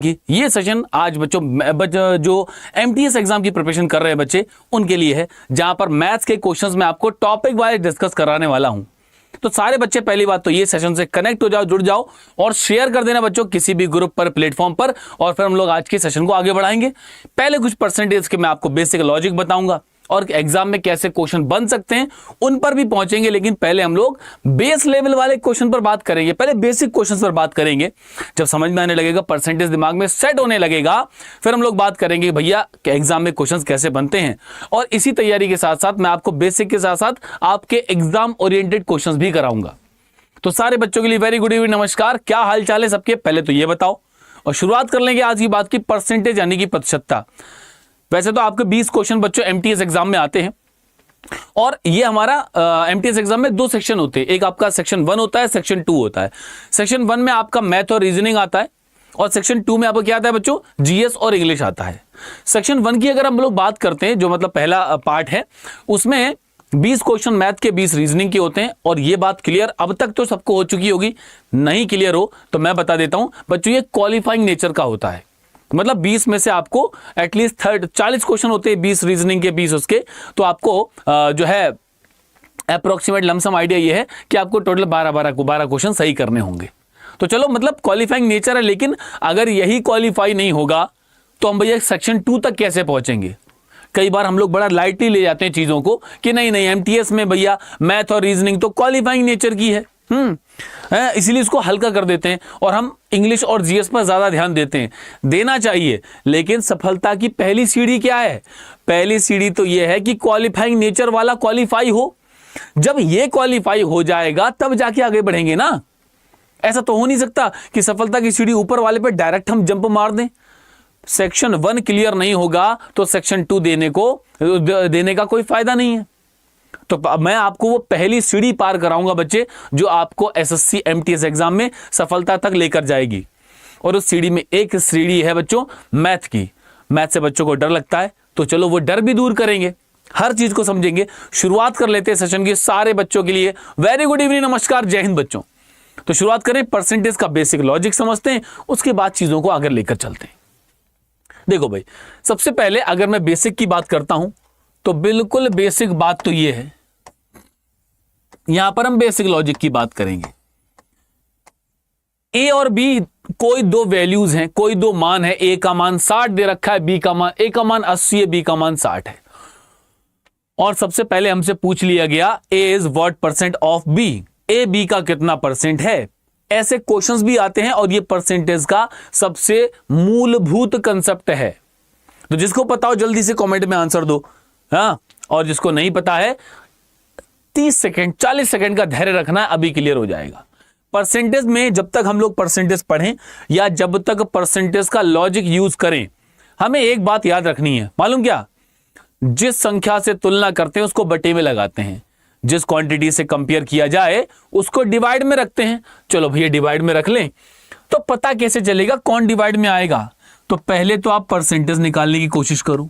ये सेशन आज बच्चों जो एमटीएस एग्जाम की प्रिपरेशन कर रहे हैं बच्चे उनके लिए है, जहां पर मैथ्स के क्वेश्चंस में आपको टॉपिक वाइज डिस्कस कराने वाला हूं। तो सारे बच्चे पहली बात तो ये सेशन से कनेक्ट हो जाओ, जुड़ जाओ और शेयर कर देना बच्चों किसी भी ग्रुप पर, प्लेटफॉर्म पर, और फिर हम लोग आज के सेशन को आगे बढ़ाएंगे। पहले कुछ परसेंटेज के मैं आपको बेसिक लॉजिक बताऊंगा और एग्जाम में कैसे क्वेश्चन बन सकते हैं उन पर भी पहुंचेंगे, लेकिन पहले हम लोग बेस लेवल वाले क्वेश्चन पर बात करेंगे। पहले बेसिक क्वेश्चन पर बात करेंगे, जब समझ में आने लगेगा, परसेंटेज दिमाग में सेट होने लगेगा, फिर हम लोग बात करेंगे भैया एग्जाम में क्वेश्चंस कैसे बनते हैं। और इसी तैयारी के साथ साथ मैं आपको बेसिक के साथ साथ आपके एग्जाम ओरिएंटेड क्वेश्चंस भी कराऊंगा। तो सारे बच्चों के लिए वेरी गुड इवनिंग, नमस्कार। क्या हाल चाल है सबके, पहले तो ये बताओ। और शुरुआत कर लेंगे आज की बात की परसेंटेज यानी कि प्रतिशतता। वैसे तो आपके 20 क्वेश्चन बच्चों एमटीएस एग्जाम में आते हैं और ये हमारा एमटीएस एग्जाम में दो सेक्शन होते हैं। एक आपका सेक्शन 1 होता है, सेक्शन 2 होता है। सेक्शन 1 में आपका मैथ और रीजनिंग आता है और सेक्शन 2 में आपको क्या आता है बच्चों, जीएस और इंग्लिश आता है। सेक्शन 1 की अगर हम लोग बात करते हैं, जो मतलब पहला पार्ट है, उसमें 20 क्वेश्चन मैथ के, 20 रीजनिंग के होते हैं। और ये बात क्लियर अब तक तो सबको हो चुकी होगी, नहीं क्लियर हो तो मैं बता देता हूं बच्चों, ये क्वालिफाइंग नेचर का होता है। मतलब 20 में से आपको एटलीस्ट 40 क्वेश्चन होते हैं, 20 रीजनिंग के, 20 उसके, तो आपको जो है अप्रोक्सीमेट लमसम आइडिया ये है कि आपको टोटल 12 क्वेश्चन सही करने होंगे। तो चलो मतलब क्वालिफाइंग नेचर है, लेकिन अगर यही क्वालिफाई नहीं होगा तो हम भैया सेक्शन 2 तक कैसे पहुंचेंगे। कई बार हम लोग बड़ा लाइटली ले जाते हैं चीजों को कि नहीं एमटीएस में भैया मैथ और रीजनिंग तो क्वालिफाइंग नेचर की है, इसीलिए इसको हल्का कर देते हैं और हम इंग्लिश और जीएस पर ज्यादा ध्यान देते हैं। देना चाहिए, लेकिन सफलता की पहली सीढ़ी क्या है? पहली सीढ़ी तो यह है कि क्वालिफाइंग नेचर वाला क्वालिफाई हो। जब ये क्वालिफाई हो जाएगा तब जाके आगे बढ़ेंगे ना। ऐसा तो हो नहीं सकता कि सफलता की सीढ़ी ऊपर वाले पे डायरेक्ट हम जंप मार दें। सेक्शन 1 क्लियर नहीं होगा तो सेक्शन 2 देने का कोई फायदा नहीं है। तो मैं आपको वो पहली सीढ़ी पार कराऊंगा बच्चे, जो आपको एसएससी एमटीएस एग्जाम में सफलता तक लेकर जाएगी। और उस सीढ़ी में एक सीढ़ी है बच्चों मैथ की। मैथ से बच्चों को डर लगता है, तो चलो वो डर भी दूर करेंगे, हर चीज को समझेंगे। शुरुआत कर लेते हैं सेशन की सारे बच्चों के लिए। वेरी गुड इवनिंग, नमस्कार, जय हिंद बच्चों। तो शुरुआत करें, परसेंटेज का बेसिक लॉजिक समझते हैं, उसके बाद चीजों को आगे लेकर चलते हैं। देखो भाई, सबसे पहले अगर मैं बेसिक की बात करता हूं तो बिल्कुल बेसिक बात तो ये है, यहां पर हम बेसिक लॉजिक की बात करेंगे। ए और बी कोई दो वैल्यूज हैं, कोई दो मान है। ए का मान 60 दे रखा है, ए का मान 80 है, बी का मान 60 है। और सबसे पहले हमसे पूछ लिया गया A is what percent of B, A B का कितना परसेंट है। ऐसे क्वेश्चंस भी आते हैं और ये परसेंटेज का सबसे मूलभूत कंसेप्ट है। तो जिसको पता हो जल्दी से कमेंट में आंसर दो, हाँ। और जिसको नहीं पता है 30 सेकंड 40 सेकंड का धैर्य रखना है, अभी क्लियर हो जाएगा। परसेंटेज में जब तक हम लोग परसेंटेज पढ़ें या जब तक परसेंटेज का लॉजिक यूज करें, हमें एक बात याद रखनी है, मालूम क्या? जिस संख्या से तुलना करते हैं उसको बटे में लगाते हैं, जिस क्वांटिटी से कंपेयर किया जाए उसको डिवाइड में रखते हैं। चलो भैया डिवाइड में रख लें, तो पता कैसे चलेगा कौन डिवाइड में आएगा? तो पहले तो आप परसेंटेज निकालने की कोशिश करो।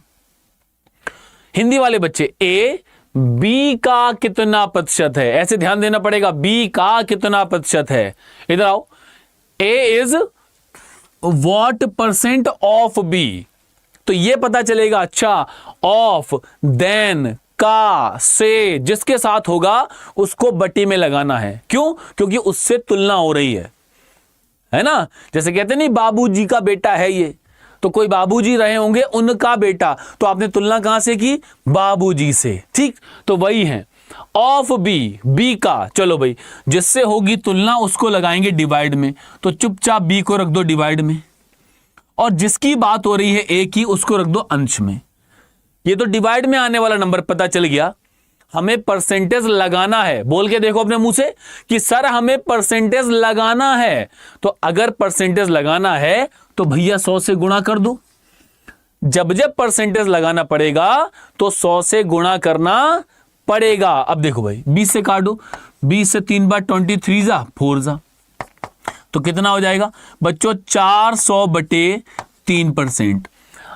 हिंदी वाले बच्चे, ए बी का कितना प्रतिशत है, ऐसे ध्यान देना पड़ेगा, बी का कितना प्रतिशत है। इधर आओ, A is what percent of B, तो ये पता चलेगा। अच्छा, ऑफ, देन, का, से, जिसके साथ होगा उसको बटी में लगाना है। क्यों? क्योंकि उससे तुलना हो रही है ना। जैसे कहते नहीं बाबूजी का बेटा है ये, तो कोई बाबूजी रहे होंगे, उनका बेटा, तो आपने तुलना कहां से की? बाबूजी से, ठीक। तो वही है ऑफ बी, बी का। चलो भाई, जिससे होगी तुलना उसको लगाएंगे डिवाइड में, तो चुपचाप बी को रख दो डिवाइड में, और जिसकी बात हो रही है ए की, उसको रख दो अंश में। ये तो डिवाइड में आने वाला नंबर पता चल गया। हमें परसेंटेज लगाना है, बोल के देखो अपने मुंह से कि सर हमें परसेंटेज लगाना है। तो अगर परसेंटेज लगाना है तो भैया 100 से गुणा कर दो। जब परसेंटेज लगाना पड़ेगा तो 100 से गुणा करना पड़ेगा। अब देखो भाई, 20 से काटो, 20 से 3 बार 23 जा 4 जा, तो कितना हो जाएगा बच्चों? 400/3%।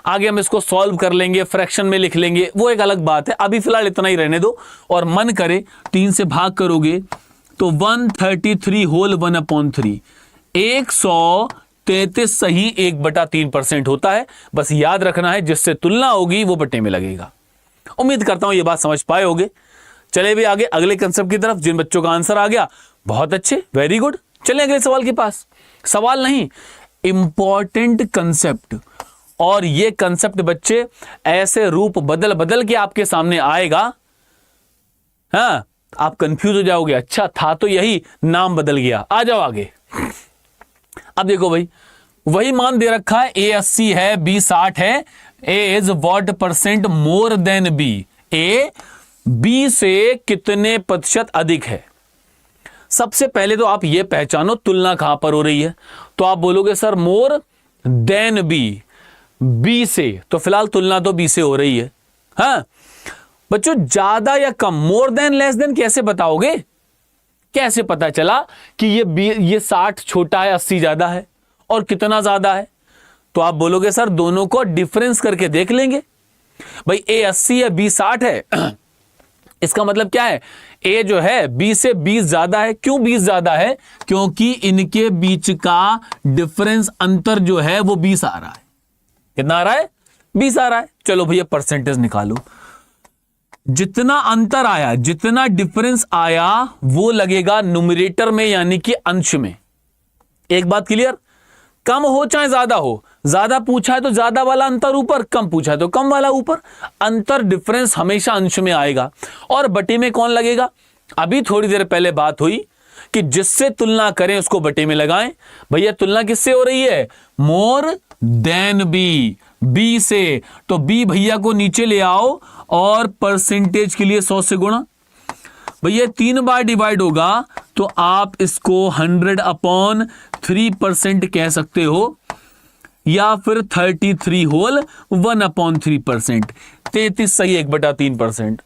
आगे हम इसको सॉल्व कर लेंगे, फ्रैक्शन में लिख लेंगे, वो एक अलग बात है। अभी फिलहाल इतना ही रहने दो। और मन करे 3 से भाग करोगे तो 133 होल 1/3, 100 33 सही 1/3% होता है। बस याद रखना है जिससे तुलना होगी वो बट्टे में लगेगा। उम्मीद करता हूं ये बात समझ पाए होगे। चले भी आगे अगले कंसेप्ट की तरफ। जिन बच्चों का आंसर आ गया बहुत अच्छे, वेरी गुड। चलें अगले सवाल के पास। सवाल नहीं, इंपॉर्टेंट कंसेप्ट। और ये कंसेप्ट बच्चे ऐसे रूप बदल बदल के आपके सामने आएगा, हाँ, आप कंफ्यूज हो जाओगे, अच्छा था तो यही, नाम बदल गया। आ जाओ आगे। अब देखो भाई, वही मान दे रखा है, ए 80 है, बी 60 है। A is what percent more than B. A B से कितने प्रतिशत अधिक है। सबसे पहले तो आप ये पहचानो तुलना कहां पर हो रही है। तो आप बोलोगे sir more than B, B से, तो फिलहाल तुलना तो बी से हो रही है। हाँ बच्चों, ज्यादा या कम, मोर देन लेस देन कैसे बताओगे? कैसे पता चला कि ये 60 छोटा है, 80 ज्यादा है, और कितना ज्यादा है? तो आप बोलोगे सर दोनों को डिफरेंस करके देख लेंगे। भाई ए 80 है, बी 60 है, इसका मतलब क्या है? ए जो है बी से 20 ज्यादा है। क्यों 20 ज्यादा है? क्योंकि इनके बीच का डिफरेंस, अंतर जो है वो 20 आ रहा है। कितना आ रहा है? 20 आ रहा है। चलो भैया परसेंटेज निकालो। जितना अंतर आया, जितना डिफरेंस आया, वो लगेगा न्यूमरेटर में, यानी कि अंश में। एक बात क्लियर? कम हो चाहे ज्यादा हो, ज्यादा पूछा है तो ज्यादा वाला अंतर ऊपर, कम पूछा है तो कम वाला ऊपर। अंतर, डिफरेंस हमेशा अंश में आएगा। और बटे में कौन लगेगा? अभी थोड़ी देर पहले बात हुई कि जिससे तुलना करें उसको बटे में लगाएं। भैया तुलना किससे हो रही है? मोर देन बी, बी से। तो बी भैया को नीचे ले आओ और परसेंटेज के लिए 100 से गुणा। भैया 3 बार डिवाइड होगा तो आप इसको 100/3% कह सकते हो, या फिर 33 होल 1/3%। 33 सही 1/3%।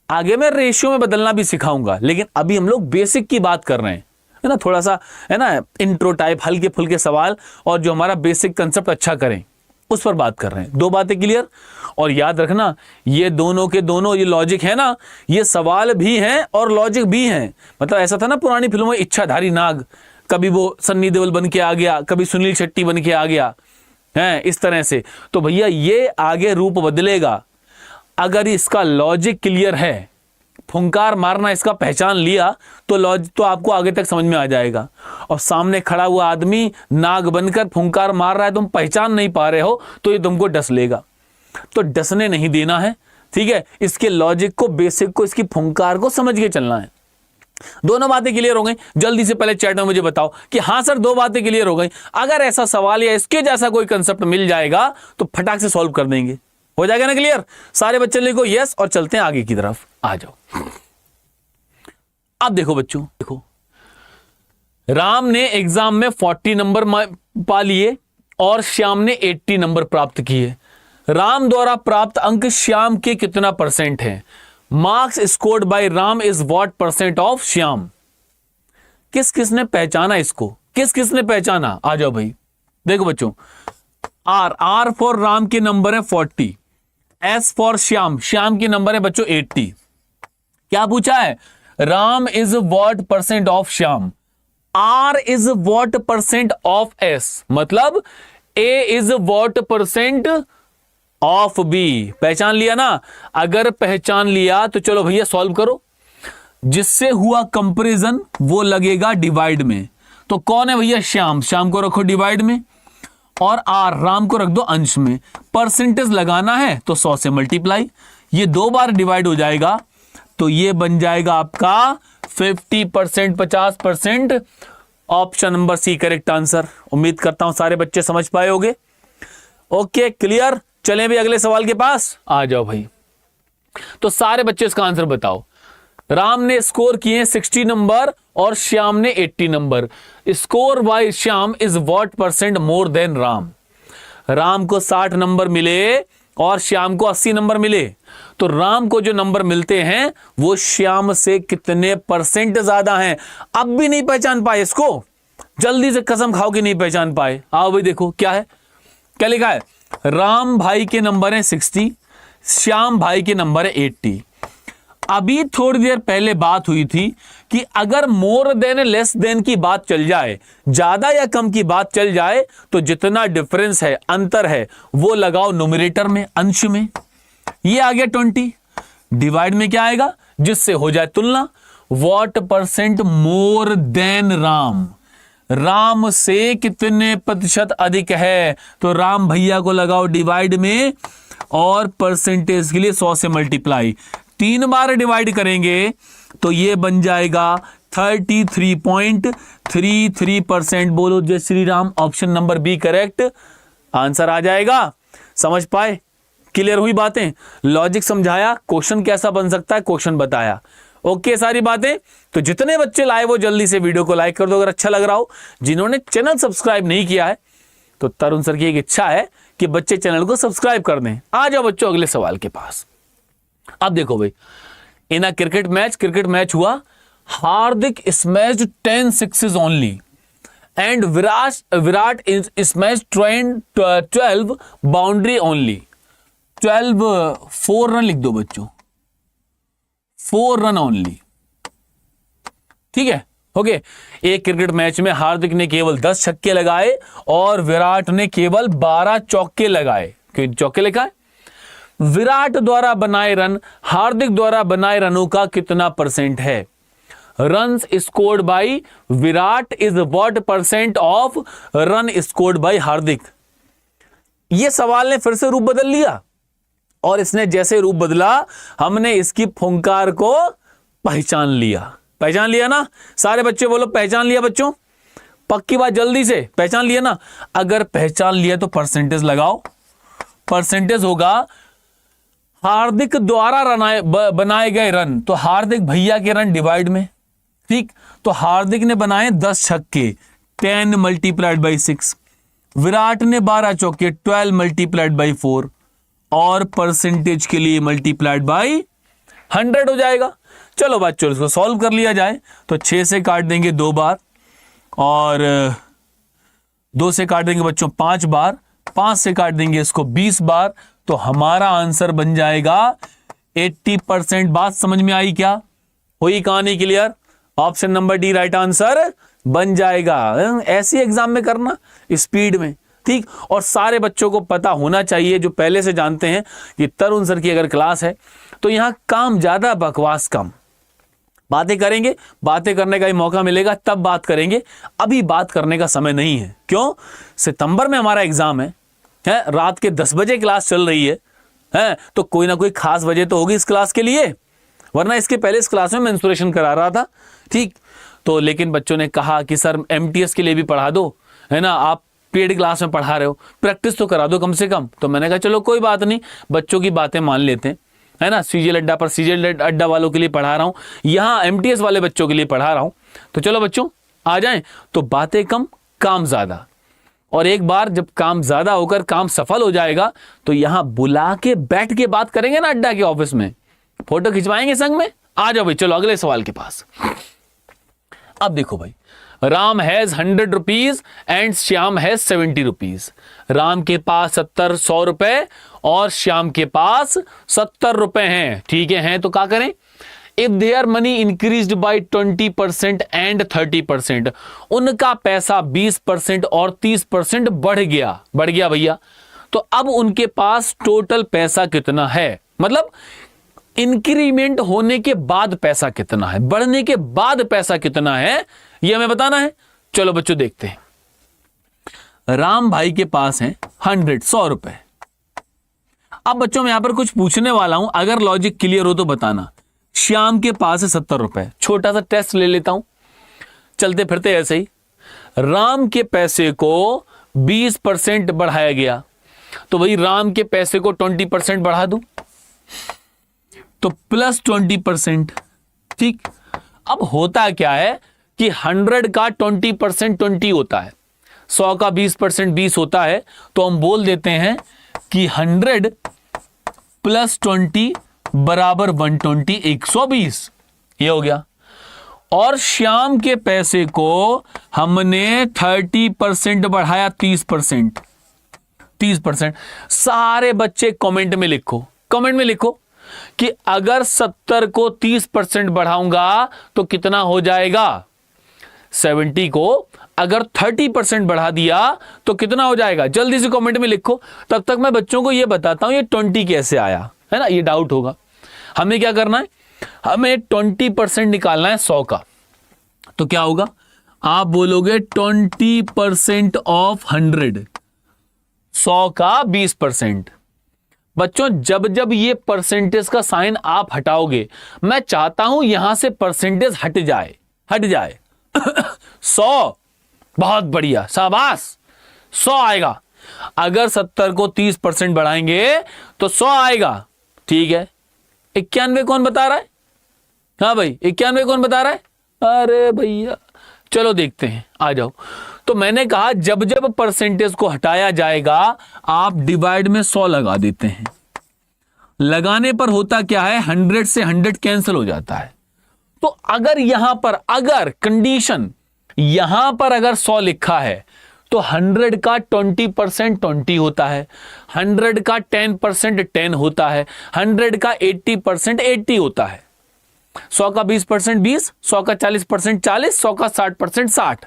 आगे मैं रेशियो में बदलना भी सिखाऊंगा, लेकिन अभी हम लोग बेसिक की बात कर रहे हैं, है ना। थोड़ा सा है ना इंट्रो टाइप, हल्के फुल्के सवाल, और जो हमारा बेसिक कंसेप्ट अच्छा करें उस पर बात कर रहे हैं। 2 बातें क्लियर? और याद रखना ये दोनों के दोनों, ये लॉजिक है ना, ये सवाल भी हैं और लॉजिक भी हैं। मतलब ऐसा था ना पुरानी फिल्मों में, इच्छाधारी नाग, कभी वो सन्नी देओल बन के आ गया, कभी सुनील शेट्टी बन के आ गया है, इस तरह से। तो भैया ये आगे रूप बदलेगा अगर इसका लॉजिक क्लियर है। फुंकार मारना इसका पहचान लिया तो आपको आगे तक समझ में आ जाएगा। और सामने खड़ा हुआ आदमी नाग बनकर फुंकार मार रहा है, तुम पहचान नहीं पा रहे हो, तो ये तुमको डस लेगा। तो डसने नहीं देना है, ठीक है। इसके लॉजिक को, बेसिक को, इसकी फुंकार को समझ के चलना है। दोनों बातें क्लियर हो गई? जल्दी से पहले चैट में मुझे बताओ कि हाँ सर 2 बातें क्लियर हो गई। अगर ऐसा सवाल या इसके जैसा कोई कंसेप्ट मिल जाएगा तो फटाक से सॉल्व कर देंगे। हो जाएगा ना क्लियर? सारे बच्चे लिखो यस और चलते हैं आगे की तरफ। आ जाओ। अब देखो बच्चों, देखो राम ने एग्जाम में 40 नंबर पा लिए और श्याम ने 80 नंबर प्राप्त किए। राम द्वारा प्राप्त अंक श्याम के कितना % है? Marks scored by Ram is what % of Shyam. किस किसने पहचाना इसको? किस किसने पहचाना? आ जाओ भाई। देखो बच्चों, आर फॉर राम के नंबर है 40, एस फॉर श्याम, श्याम के नंबर है बच्चों 80। क्या पूछा है? Ram is what % of Shyam, R is what % of S, मतलब A is what % of B. पहचान लिया ना? अगर पहचान लिया तो चलो भैया सॉल्व करो। जिससे हुआ कंपैरिजन वो लगेगा डिवाइड में। तो कौन है भैया? श्याम। श्याम को रखो डिवाइड में और आर, राम को रख दो अंश में। परसेंटेज लगाना है तो 100 से मल्टीप्लाई, ये 2 बार डिवाइड हो जाएगा तो ये बन जाएगा आपका 50%, 50%। Option number C correct answer. उम्मीद करता हूं सारे बच्चे समझ पाए होंगे। Okay clear? चलें भी अगले सवाल के पास। आ जाओ भाई। तो सारे बच्चे इसका आंसर बताओ। राम ने स्कोर किए 60 नंबर और श्याम ने 80 number. Score bye Shyam is what % more than Ram. Ram को 60 नंबर मिले और श्याम को 80 नंबर मिले, तो राम को जो नंबर मिलते हैं वो श्याम से कितने % ज्यादा हैं? अब भी नहीं पहचान पाए इसको? जल्दी से कसम खाओ कि नहीं पहचान पाए। आओ भाई देखो क्या है, क्या लिखा है? राम भाई के नंबर है 60, श्याम भाई के नंबर है 80। अभी थोड़ी देर पहले बात हुई थी कि अगर मोर देन लेस देन की बात चल जाए, ज्यादा या कम की बात चल जाए, तो जितना डिफरेंस है, अंतर है, वो लगाओ न्यूमरेटर में, अंश में। ये आ गया 20। डिवाइड में क्या आएगा, जिससे हो जाए तुलना। What percent more then Ram, Ram से कितने प्रतिशत अधिक है, तो राम भैया को लगाओ डिवाइड में, और परसेंटेज के लिए 100 से मल्टीप्लाई। 3 बार डिवाइड करेंगे तो ये बन जाएगा 33.33%। बोलो जय Shri Ram. Option number B correct answer आ जाएगा। समझ पाए? क्लियर हुई बातें? लॉजिक समझाया, क्वेश्चन कैसा बन सकता है क्वेश्चन बताया। ओके सारी बातें। तो जितने बच्चे लाए वो जल्दी से वीडियो को लाइक कर दो अगर अच्छा लग रहा हो। जिन्होंने चैनल सब्सक्राइब नहीं किया है तो तरुण सर की एक इच्छा है कि बच्चे चैनल को सब्सक्राइब कर दें। आ जाओ बच्चों अगले सवाल के पास। अब देखो भाई, इन अ क्रिकेट मैच हुआ, Hardik smashed 10 sixes only and Virat smashed 12 boundary only. 4 run लिख दो बच्चों, 4 रन ओनली। ठीक है, ओके। एक क्रिकेट मैच में हार्दिक ने केवल 10 छक्के लगाए और विराट ने केवल 12 चौके लगाए। क्यों चौके लिखा है? विराट द्वारा बनाए रन हार्दिक द्वारा बनाए रनों का कितना परसेंट है? Runs scored by Virat is what percent of run scored by Hardik. यह सवाल ने फिर से रूप बदल लिया, और इसने जैसे रूप बदला हमने इसकी फुंकार को पहचान लिया। पहचान लिया ना? सारे बच्चे बोलो पहचान लिया बच्चों। पक्की बात, जल्दी से पहचान लिया ना? अगर पहचान लिया तो परसेंटेज लगाओ। परसेंटेज होगा हार्दिक द्वारा बनाए गए रन, तो हार्दिक भैया के रन डिवाइड में। ठीक, तो हार्दिक ने बनाए 10 छक्के 10 मल्टीप्लाइड बाई 6, विराट ने 12 चौके 12 मल्टीप्लाइड बाई 4, और परसेंटेज के लिए मल्टीप्लाइड बाई 100 हो जाएगा। चलो बच्चों इसको सॉल्व कर लिया जाए तो 6 से काट देंगे 2 बार, और 2 से काट देंगे बच्चों 5 बार, 5 से काट देंगे इसको 20 बार, तो हमारा आंसर बन जाएगा 80%। बात समझ में आई क्या? हुई कहानी clear? Option number D right answer बन जाएगा। ऐसी एग्जाम में करना स्पीड में। ठीक, और सारे बच्चों को पता होना चाहिए जो पहले से जानते हैं कि तरुण सर की अगर क्लास है तो यहां काम ज्यादा बकवास कम। बातें करेंगे, बातें करने का ही मौका मिलेगा तब बात करेंगे, अभी बात करने का समय नहीं है। क्यों? सितंबर में हमारा एग्जाम है, रात के 10 बजे क्लास चल रही है, तो कोई ना कोई खास वजह तो होगी इस क्लास के लिए, वरना इसके पहले इस क्लास में मैं इंस्पिरेशन करा रहा था। ठीक, तो लेकिन बच्चों ने कहा कि सर एमटीएस के लिए भी पढ़ा दो, है ना, आप पेड क्लास में पढ़ा रहे हो, प्रैक्टिस तो करा दो कम से कम। तो मैंने कहा चलो कोई बात नहीं, बच्चों की बातें मान लेते हैं, है ना। सीजीएल अड्डा पर सीजीएल अड्डा वालों के लिए पढ़ा रहा हूं, यहां एमटीएस वाले बच्चों के लिए पढ़ा रहा हूं, तो चलो बच्चों आ जाएं। तो बातें कम काम ज्यादा, और एक बार जब काम ज्यादा होकर काम सफल हो जाएगा तो यहां बुला के बैठ के बात करेंगे ना, अड्डा के ऑफिस में फोटो खिंचवाएंगे संग में। आ जाओ भाई, चलो अगले सवाल के पास। अब देखो भाई, Ram has 100 rupees and Shyam has 70 rupees. Ram के पास 100 रुपए और श्याम के पास 70 रुपए हैं। ठीक है, तो क्या करें? If their money increased by 20% and 30%, उनका पैसा 20% और 30% बढ़ गया भैया, तो अब उनके पास टोटल पैसा कितना है? मतलब इंक्रीमेंट होने के बाद पैसा कितना है, बढ़ने के बाद पैसा कितना है, यह हमें बताना है। चलो बच्चों देखते हैं। राम भाई के पास है 100 रुपए। अब बच्चों मैं यहां पर कुछ पूछने वाला हूं, अगर लॉजिक क्लियर हो तो बताना। श्याम के पास है 70 रुपए। छोटा सा टेस्ट ले लेता हूं, चलते फिरते ऐसे ही। राम के पैसे को 20% बढ़ाया गया, तो वही राम के पैसे को 20% बढ़ा दूं तो प्लस 20%। ठीक, अब होता क्या है कि 100 का 20% 20 होता है, 100 का 20% 20 होता है, तो हम बोल देते हैं कि 100 प्लस 20 बराबर 120, 120। ये हो गया। और श्याम के पैसे को हमने 30% बढ़ाया, 30%। सारे बच्चे कमेंट में लिखो, कमेंट में लिखो कि अगर 70 को 30% बढ़ाऊंगा तो कितना हो जाएगा, 70 को अगर 30% बढ़ा दिया तो कितना हो जाएगा, जल्दी से कमेंट में लिखो। तब तक मैं बच्चों को यह बताता हूं ये 20 कैसे आया, है ना, ये डाउट होगा। हमें क्या करना है, हमें 20% निकालना है 100 का। तो क्या होगा, आप बोलोगे 20% ऑफ 100, 100 का 20%। बच्चों जब जब ये परसेंटेज का साइन आप हटाओगे, मैं चाहता हूं यहां से परसेंटेज हट जाए, हट जाए। 100, बहुत बढ़िया, शाबाश, 100 आएगा। अगर 70 को 30% बढ़ाएंगे तो 100 आएगा, ठीक है। 91 कौन बता रहा है, हाँ भाई 91 कौन बता रहा है, अरे भैया चलो देखते हैं, आ जाओ। तो मैंने कहा जब जब परसेंटेज को हटाया जाएगा आप डिवाइड में 100 लगा देते हैं। लगाने पर होता क्या है, 100 से 100 कैंसिल हो जाता है। तो अगर यहां पर, अगर कंडीशन यहां पर अगर 100 लिखा है तो 100 का 20% 20 होता है, 100 का 10% 10 होता है, 100 का 80% 80 होता है, 100 का 20% 20, 100 का 40% 40, 100 का 60% 60।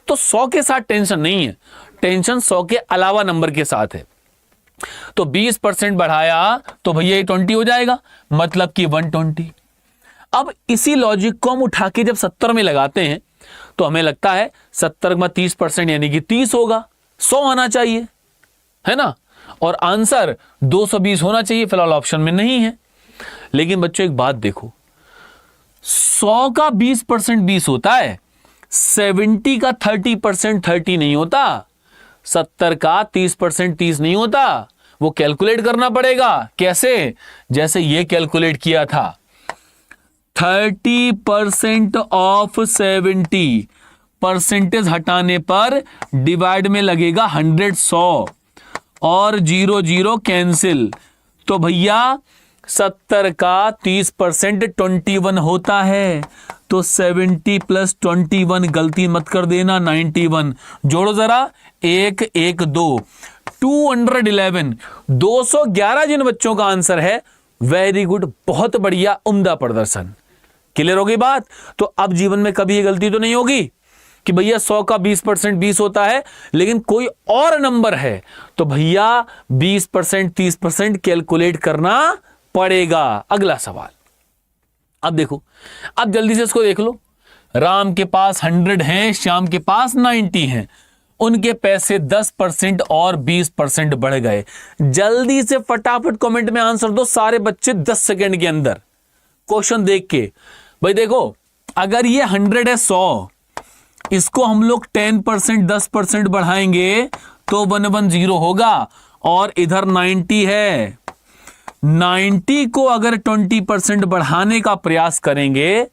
तो 100 के साथ टेंशन नहीं है, टेंशन 100 के अलावा नंबर के साथ है। तो 20% बढ़ाया तो भैया ये 20 हो जाएगा, मतलब कि 120। अब इसी लॉजिक को हम उठा के जब 70 में लगाते हैं तो हमें लगता है 70 में 30% यानी कि 30 होगा, 100 आना चाहिए, है ना, और आंसर 220 होना चाहिए। फिलहाल ऑप्शन में नहीं है। लेकिन बच्चों एक बात देखो, 100 का 20% 20 होता है, 70 का 30% 30 नहीं होता, 70 का 30% 30 नहीं होता। वो कैलकुलेट करना पड़ेगा। कैसे, जैसे ये कैलकुलेट किया था, 30% ऑफ 70, परसेंटेज हटाने पर डिवाइड में लगेगा 100 100 और 0 0 कैंसिल। तो भैया 70 का 30% 21 होता है। तो 70 प्लस 21, गलती मत कर देना, 91। जोड़ो जरा, 1 1 2, 211, 211 जिन बच्चों का आंसर है, वेरी गुड, बहुत बढ़िया, उम्दा प्रदर्शन। क्लियर हो गई बात। तो अब जीवन में कभी ये गलती तो नहीं होगी कि भैया 100 का 20% 20 होता है लेकिन कोई और नंबर है, तो भैया 20% 30% कैलकुलेट करना पड़ेगा। अगला सवाल, अब देखो, अब जल्दी से इसको देख लो। राम के पास 100 हैं, श्याम के पास 90 हैं, उनके पैसे 10% और 20% बढ़ गए। जल्दी से फटाफट कमेंट में आंसर दो सारे बच्चे 10 सेकंड के अंदर, क्वेश्चन देख के। भाई देखो, अगर ये 100 है 100, इसको हम लोग 10% 10% बढ़ाएंगे तो 110 होगा, और इधर 90 है, 90 को अगर 20% बढ़ाने का प्रयास करेंगे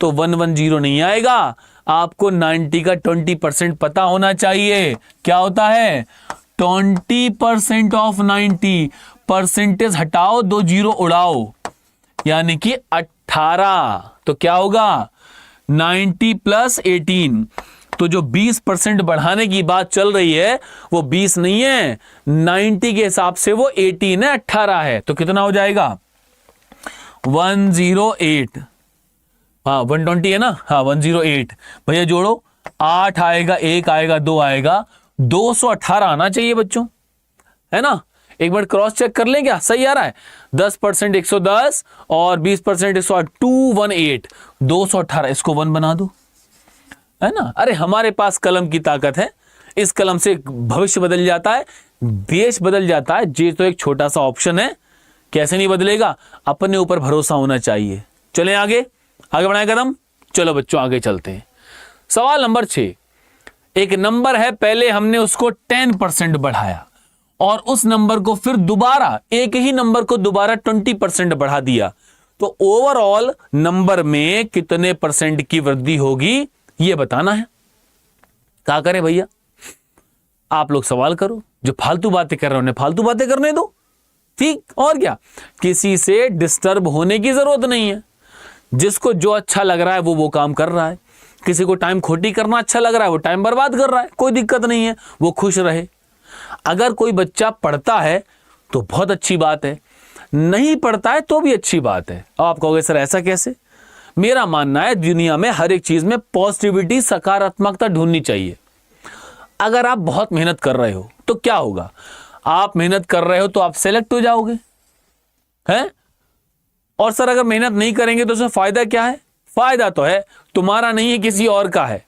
तो 110 नहीं आएगा। आपको 90 का 20% पता होना चाहिए। क्या होता है, 20% ऑफ 90, परसेंटेज हटाओ, 2 0 उड़ाओ, यानी कि 18। तो क्या होगा, 90 प्लस 18। तो जो 20% बढ़ाने की बात चल रही है वो 20 नहीं है, 90 के हिसाब से वो 18 है, 18 है। तो कितना हो जाएगा, 108। हाँ 120 है ना, हाँ 108। भैया जोड़ो, 8 आएगा, 1 आएगा, 2 आएगा, 218 आना चाहिए बच्चों, है ना। एक बार क्रॉस चेक कर लें, क्या सही आ रहा है। 10% 110 और 20% 108, 218, 218। इसको 1 बना दो, है ना। अरे हमारे पास कलम की ताकत है, इस कलम से भविष्य बदल जाता है, देश बदल जाता है। ये तो एक छोटा सा ऑप्शन है, कैसे नहीं बदलेगा, अपने ऊपर भरोसा होना चाहिए। चलें आगे, आगे बढ़ाएं कदम। चलो बच्चों आगे चलते हैं। सवाल नंबर 6, एक नंबर है, पहले हमने उसको 10% बढ़ाया और उस नंबर को फिर दोबारा, एक ही नंबर को दोबारा 20% बढ़ा दिया, तो ओवरऑल नंबर में कितने परसेंट की वृद्धि होगी ये बताना है। क्या करें भैया, आप लोग सवाल करो, जो फालतू बातें कर रहे हो उन्हें फालतू बातें करने दो, ठीक, और क्या। किसी से डिस्टर्ब होने की जरूरत नहीं है, जिसको जो अच्छा लग रहा है वो काम कर रहा है। किसी को टाइम खोटी करना अच्छा लग रहा है, वो टाइम बर्बाद कर रहा है, कोई दिक्कत नहीं है, वो खुश रहे। अगर कोई बच्चा पढ़ता है तो बहुत अच्छी बात है, नहीं पढ़ता है तो भी अच्छी बात है। अब आप कहोगे सर ऐसा कैसे? मेरा मानना है दुनिया में हर एक चीज में पॉजिटिविटी, सकारात्मकता ढूंढनी चाहिए। अगर आप बहुत मेहनत कर रहे हो तो क्या होगा? आप मेहनत कर रहे हो तो आप सेलेक्ट हो जाओगे, हैं? और सर अगर मेहनत नहीं करेंगे तो उसमें फायदा क्या है? फायदा तो है तुम्हारा नहीं है, किसी और का है।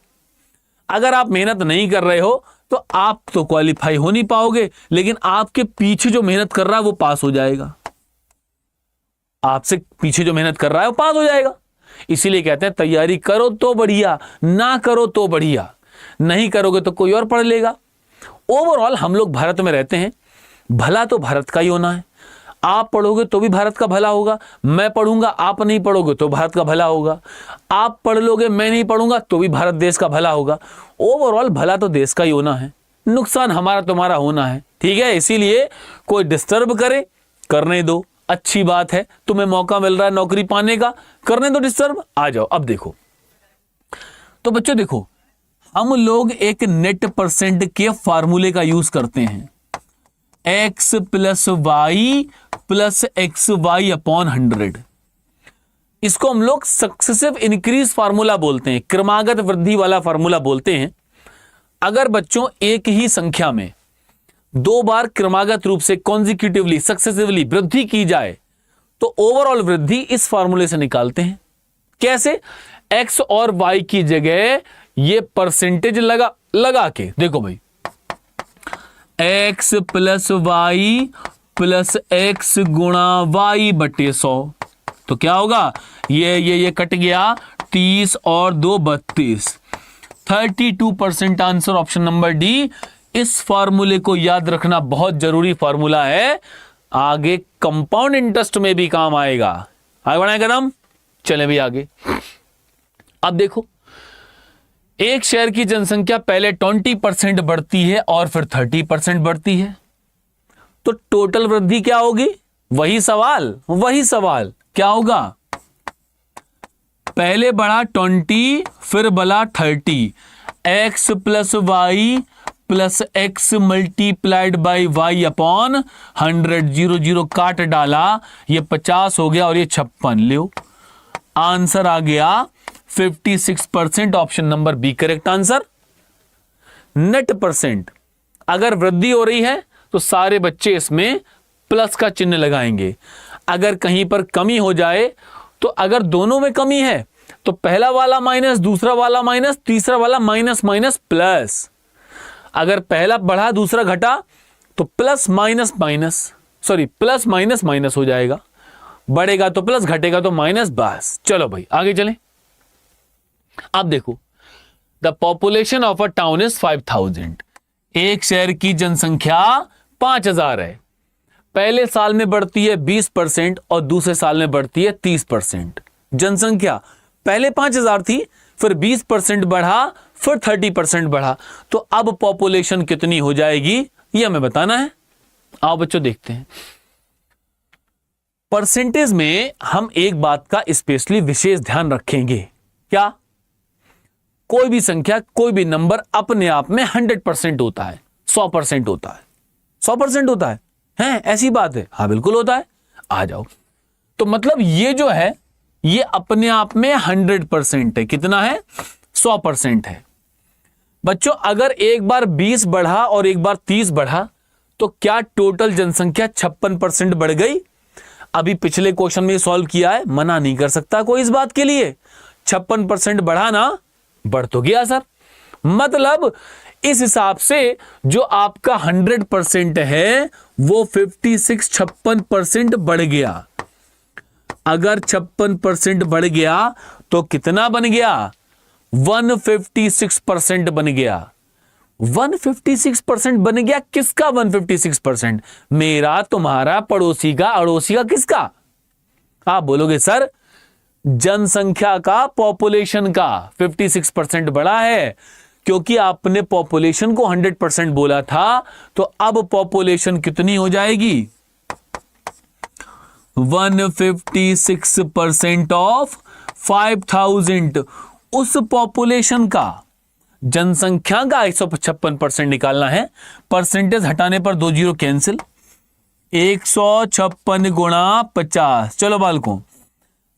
अगर आप मेहनत नहीं कर रहे हो तो आप तो क्वालिफाई हो नहीं पाओगे, लेकिन आपके पीछे जो मेहनत कर रहा है वो पास हो जाएगा। आपसे पीछे जो मेहनत कर रहा है वो पास हो जाएगा। इसीलिए कहते हैं तैयारी करो तो बढ़िया, ना करो तो बढ़िया, नहीं करोगे तो कोई और पढ़ लेगा। ओवरऑल हम लोग भारत में रहते हैं, भला तो भारत का ही होना है। आप पढ़ोगे तो भी भारत का भला होगा, मैं पढ़ूंगा आप नहीं पढ़ोगे तो भारत का भला होगा, आप पढ़ लोगे मैं नहीं पढ़ूंगा तो भी भारत देश का भला होगा। ओवरऑल भला तो देश का ही होना है, नुकसान हमारा तुम्हारा होना है, ठीक है? इसीलिए कोई डिस्टर्ब करे, करने दो, अच्छी बात है, तुम्हें मौका मिल रहा है नौकरी पाने का, करने दो डिस्टर्ब, आ जाओ। अब देखो तो बच्चों, देखो हम लोग एक नेट परसेंट के फार्मूले का यूज करते हैं, x प्लस Y plus X Y upon 100। इसको हम लोग सक्सेसिव इंक्रीज फार्मूला बोलते हैं, क्रमागत वृद्धि वाला फार्मूला बोलते हैं। अगर बच्चों एक ही संख्या में दो बार क्रमागत रूप से कॉन्जिक्यूटिवली, सक्सेसिवली वृद्धि की जाए तो ओवरऑल वृद्धि इस फार्मूले से निकालते हैं। कैसे? x और y की जगह ये परसेंटेज लगा के देखो भाई, x प्लस वाई प्लस एक्स गुणा वाई बटे 100, तो क्या होगा? ये कट गया, 30 और 2 32, 32% आंसर ऑप्शन नंबर डी। इस फार्मूले को याद रखना बहुत जरूरी फार्मूला है, आगे कंपाउंड इंटरेस्ट में भी काम आएगा। आगे बढ़ाएं कदम, चले भी आगे। अब देखो, एक शहर की जनसंख्या पहले 20% बढ़ती है और फिर 30% बढ़ती है, तो टोटल वृद्धि क्या होगी? वही सवाल क्या होगा? पहले बढ़ा 20 फिर बढ़ा 30, X plus Y plus X multiplied by Y upon 100, 0 0 काट डाला, ये 50 हो गया और ये 56। लो आंसर आ गया 56%, option number B correct answer. Net percent अगर वृद्धि हो रही है तो सारे बच्चे इसमें प्लस का चिन्ह लगाएंगे। अगर कहीं पर कमी हो जाए तो अगर दोनों में कमी है तो पहला वाला माइनस, दूसरा वाला माइनस, तीसरा वाला माइनस माइनस प्लस। अगर पहला बढ़ा दूसरा घटा तो plus minus minus, sorry plus minus minus हो जाएगा, बढ़ेगा तो प्लस, घटेगा तो माइनस, बस। चलो भाई आगे चलें। अब देखो, the population of a town is 5000। एक शहर की जनसंख्या 5000 है। पहले साल में बढ़ती है 20% और दूसरे साल में बढ़ती है 30%। जनसंख्या पहले 5000 थी, फिर 20% बढ़ा, फिर 30% बढ़ा, तो अब पॉपुलेशन कितनी हो जाएगी ये हमें बताना है। आओ बच्चों देखते हैं। परसेंटेज में हम एक बात का स्पेशली विशेष ध्यान रखेंगे, क्या? कोई भी संख्या, कोई भी नंबर अपने आप में 100% होता है, 100% होता है, 100% होता है, हैं? ऐसी बात है? हाँ बिल्कुल होता है। आ जाओ, तो मतलब ये जो है ये अपने आप में 100% है। कितना है? 100% है। बच्चों अगर एक बार 20 बढ़ा और एक बार 30 बढ़ा तो क्या टोटल जनसंख्या 56% बढ़ गई? अभी पिछले क्वेश्चन में सॉल्व किया है, मना नहीं कर सकता कोई इस बात के लिए। 56% बढ़ा ना, बढ़ तो गया सर। मतलब इस हिसाब से जो आपका 100% है वो 56% बढ़ गया। अगर 56% बढ़ गया तो कितना बन गया? 156% बन गया। 156% बन गया। किसका 156%? मेरा, तुम्हारा, पड़ोसी का, अड़ोसी का, किसका? आप बोलोगे सर जनसंख्या का, पॉपुलेशन का 56% बढ़ा है, क्योंकि आपने पॉपुलेशन को 100% बोला था। तो अब पॉपुलेशन कितनी हो जाएगी? 156% ऑफ 5000। उस पॉपुलेशन का, जनसंख्या का 156% निकालना है। परसेंटेज हटाने पर 2 जीरो कैंसिल, 156 गुणा 50। चलो बालकों,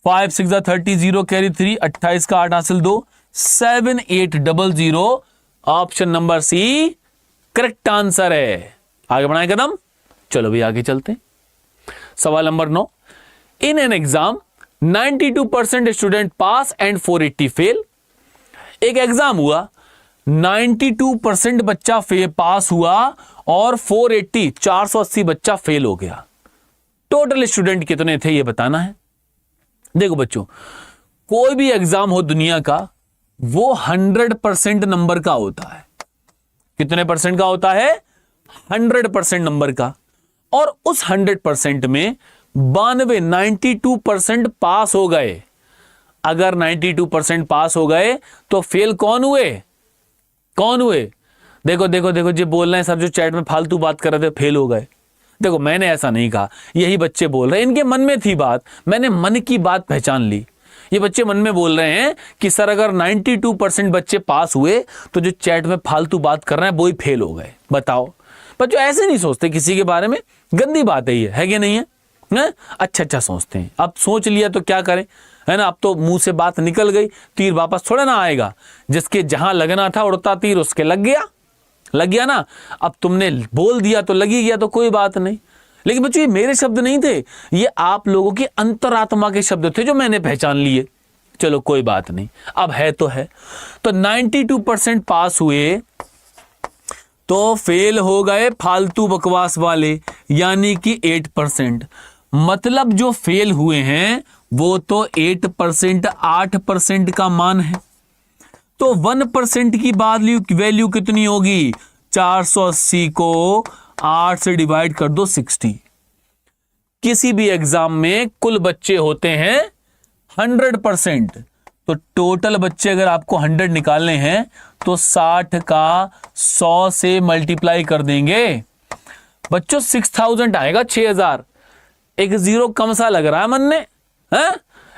5 6 30, 0 कैरी 3, 28 का 8 हासिल 2, 7800। Option number C correct answer है। आगे बढ़ाएं कदम। चलो भी आगे चलते हैं। सवाल number 9, in an exam 92% student pass and 480 fail. एक एग्जाम हुआ, 92% बच्चा पास हुआ और 480 बच्चा फेल हो गया। टोटल स्टूडेंट कितने थे ये बताना है। देखो बच्चों, कोई भी एग्जाम हो दुनिया का, वो 100% नंबर का होता है। कितने परसेंट का होता है? 100% नंबर का। और उस 100% में 92 पास हो गए। अगर 92% पास हो गए तो फेल कौन हुए? कौन हुए? देखो देखो देखो, जो बोल रहे हैं सर, जो चैट में फालतू बात कर रहे थे फेल हो गए। देखो मैंने ऐसा नहीं कहा, यही बच्चे बोल रहे हैं, इनके मन में थी बात, मैंने मन की बात पहचान ली। ये बच्चे मन में बोल रहे हैं कि सर अगर 92% बच्चे पास हुए तो जो चैट में फालतू बात कर रहे हैं वो ही फेल हो गए। बताओ, बच्चों ऐसे नहीं सोचते किसी के बारे में, गंदी बात है ये, है कि नहीं है? अच्छा सोचते हैं। अब सोच लिया तो क्या करें, है ना? अब तो मुंह से बात निकल गई, तीर वापस थोड़ा ना आएगा। जिसके जहां लगना था उड़ता तीर उसके लग गया ना। अब तुमने बोल दिया तो लगी गया, तो कोई बात नहीं। लेकिन बच्चों ये मेरे शब्द नहीं थे, ये आप लोगों की अंतरात्मा के शब्द थे जो मैंने पहचान लिए। चलो कोई बात नहीं, अब है तो है। तो 92% पास हुए तो फेल हो गए फालतू बकवास वाले, यानी कि 8%। मतलब जो फेल हुए हैं वो तो 8%, 8% का मान है। तो 1% की वैल्यू कितनी होगी? 480 को 8 से डिवाइड कर दो, 60। किसी भी एग्जाम में कुल बच्चे होते हैं 100%। तो टोटल बच्चे अगर आपको 100 निकालने हैं तो 60 का 100 से मल्टीप्लाई कर देंगे। बच्चों 6000 आएगा, 6000। एक जीरो कम सा लग रहा है मन ने, है?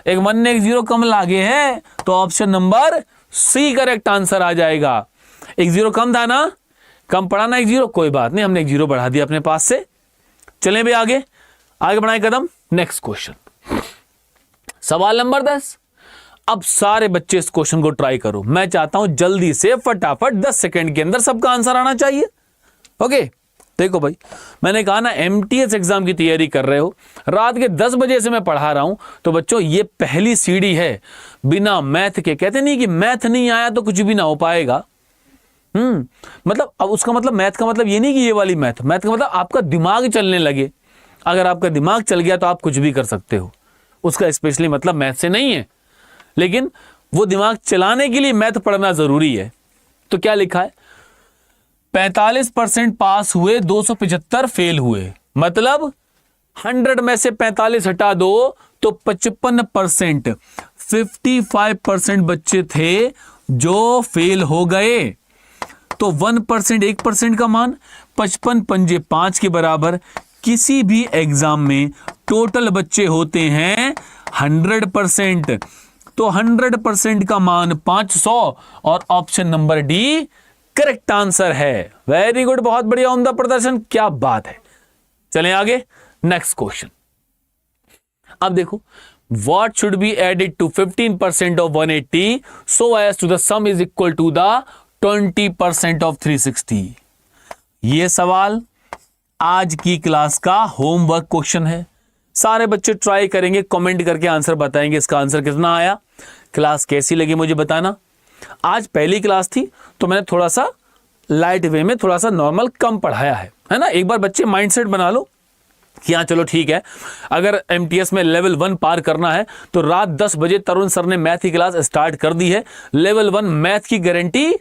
एक मन ने एक जीरो कम लागे है, तो option number C correct answer आ जाएगा। एक जीरो कम था ना, कम पड़ा ना एक जीरो, कोई बात नहीं, हमने एक जीरो बढ़ा दिया अपने पास से। चलें भी आगे बढ़ाएं कदम। नेक्स्ट क्वेश्चन, सवाल नंबर 10। अब सारे बच्चे इस क्वेश्चन को ट्राई करो। मैं चाहता हूं जल्दी से फटाफट 10 सेकंड के अंदर सबका आंसर आना चाहिए। ओके, देखो भाई, मैंने कहा ना एमटीएस एग्जाम की तैयारी कर रहे हो, रात के 10 बजे से मैं पढ़ा रहा हूं। तो बच्चों ये पहली सीढ़ी है बिना मैथ के। कहते नहीं कि मैथ नहीं आया तो कुछ भी ना हो पाएगा। मतलब अब उसका मतलब, मैथ का मतलब ये नहीं कि ये वाली मैथ का मतलब आपका दिमाग चलने लगे। अगर आपका दिमाग चल गया तो आप कुछ भी कर सकते हो। उसका स्पेशली मतलब मैथ से नहीं है, लेकिन वो दिमाग चलाने के लिए मैथ पढ़ना जरूरी है। तो क्या लिखा है? 45% पास हुए, 275 फेल हुए। मतलब 100 में से 45 हटा दो तो 55%, 55% बच्चे थे जो फेल हो गए। तो 1%, 1% का मान 55 पंजे 5 के बराबर। किसी भी एग्जाम में टोटल बच्चे होते हैं 100%। तो 100% का मान 500 और option number D correct answer है। वेरी गुड, बहुत बढ़िया, उम्दा प्रदर्शन, क्या बात है। चलें आगे, नेक्स्ट क्वेश्चन। अब देखो, what should be added to 15% of 180 so as to the sum is equal to the 20% of 360। यह सवाल आज की क्लास का होमवर्क क्वेश्चन है। सारे बच्चे ट्राई करेंगे, कमेंट करके आंसर बताएंगे इसका आंसर कितना आया। क्लास कैसी लगी मुझे बताना। आज पहली क्लास थी तो मैंने थोड़ा सा लाइट वे में, थोड़ा सा नॉर्मल कम पढ़ाया है ना। एक बार बच्चे माइंडसेट बना लो कि हाँ चलो ठीक है, अगर एमटीएस में लेवल 1 पार करना है तो रात 10 बजे तरुण सर ने मैथ की क्लास स्टार्ट कर दी है। लेवल 1 मैथ की गारंटी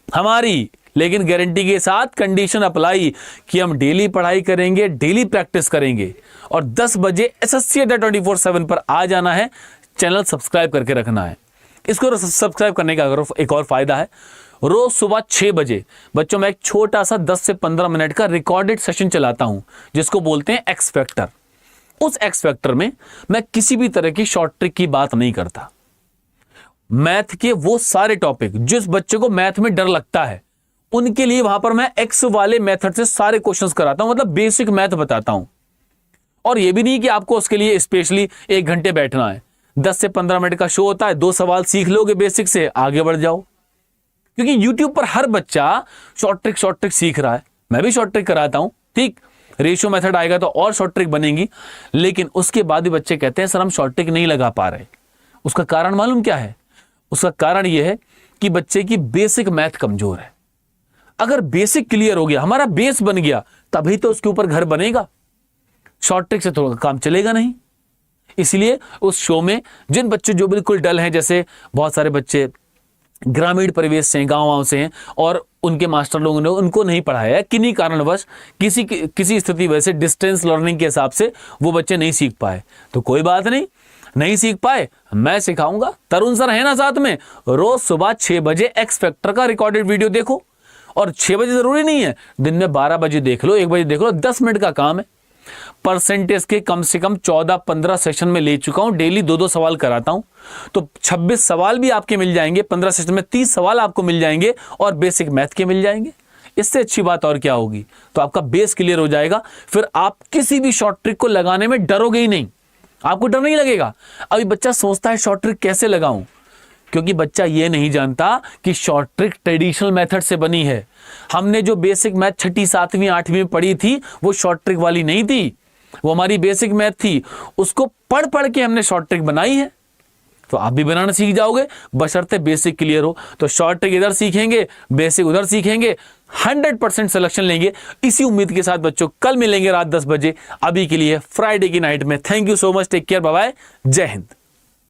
हमारी, लेकिन गारंटी के साथ कंडीशन अप्लाई कि हम डेली पढ़ाई करेंगे, डेली प्रैक्टिस करेंगे और 10 बजे एसएससी 24/7 पर आ जाना है। चैनल सब्सक्राइब करके रखना है। इसको सब्सक्राइब करने का अगर एक और फायदा है, रोज सुबह 6 बजे बच्चों में एक छोटा सा 10 से 15 मिनट का रिकॉर्डेड सेशन चलाता हूं जिसको बोलते हैं एक्स फैक्टर। उस एक्स फैक्टर में मैं किसी भी तरह की शॉर्ट ट्रिक की बात नहीं करता। मैथ के वो सारे टॉपिक जिस बच्चे को मैथ में डर लगता है उनके लिए वहां पर मैं एक्स वाले मेथड से सारे क्वेश्चंस कराता हूं, मतलब बेसिक मैथ बताता हूं। और ये भी नहीं कि आपको उसके लिए स्पेशली 1 घंटे बैठना है। 10 से 15 मिनट का शो होता है, 2 सवाल सीख लोगे बेसिक से, आगे बढ़ जाओ। क्योंकि YouTube पर हर बच्चा शॉर्ट ट्रिक सीख रहा है। मैं भी शॉर्ट ट्रिक कराता हूं, ठीक, रेशियो मेथड आएगा तो और शॉर्ट ट्रिक बनेंगी, लेकिन उसके बाद भी बच्चे कहते हैं सर हम शॉर्ट ट्रिक नहीं लगा पा रहे। उसका कारण मालूम क्या है? उसका कारण यह है कि बच्चे की बेसिक मैथ कमजोर है। अगर बेसिक क्लियर हो गया, हमारा बेस बन गया, तभी तो उसके ऊपर घर बनेगा। शॉर्ट ट्रिक से थोड़ा काम चलेगा नहीं। इसलिए उस शो में जिन बच्चे जो बिल्कुल डल हैं, जैसे बहुत सारे बच्चे ग्रामीण परिवेश से, गांव से हैं और उनके मास्टर लोगों ने उनको नहीं पढ़ाया है, किन्हीं कारणवश किसी स्थिति वजह से डिस्टेंस लर्निंग के हिसाब से वो बच्चे नहीं सीख पाए, तो कोई बात नहीं सीख पाए, मैं सिखाऊंगा। तरुण सर है ना साथ में। रोज सुबह 6 बजे एक्स फैक्टर का रिकॉर्डेड वीडियो देखो, और 6 बजे जरूरी नहीं है, दिन में 12 बजे देख लो, 1 बजे देख लो, 10 मिनट का काम है। परसेंटेज के कम से कम 14-15 सेशन में ले चुका हूं, डेली 2-2 सवाल कराता हूं, तो 26 सवाल भी आपके मिल जाएंगे। 15 सेशन में 30 सवाल आपको मिल जाएंगे और बेसिक मैथ के मिल जाएंगे। इससे अच्छी बात और क्या होगी? तो आपका बेस क्लियर हो जाएगा, फिर आप किसी भी शॉर्ट ट्रिक को लगाने में डरोगे ही नहीं, आपको डर नहीं लगेगा। अभी बच्चा सोचता है शॉर्ट ट्रिक कैसे लगाऊं, क्योंकि बच्चा ये नहीं जानता कि शॉर्ट ट्रिक ट्रेडिशनल मेथड से बनी है। हमने जो बेसिक मैथ 6ठी, 7वीं, 8वीं में पढ़ी थी वो शॉर्ट ट्रिक वाली नहीं थी, वो हमारी बेसिक मैथ थी, उसको पढ़ पढ़ के हमने शॉर्ट ट्रिक बनाई है। तो आप भी बनाना सीख जाओगे, बशर्ते बेसिक क्लियर हो। तो शॉर्ट ट्रिक इधर सीखेंगे, बेसिक उधर सीखेंगे, 100% सिलेक्शन लेंगे। इसी उम्मीद के साथ बच्चों कल मिलेंगे रात 10 बजे। अभी के लिए फ्राइडे की नाइट में। Thank you so much, take care, bye bye, जय हिंद।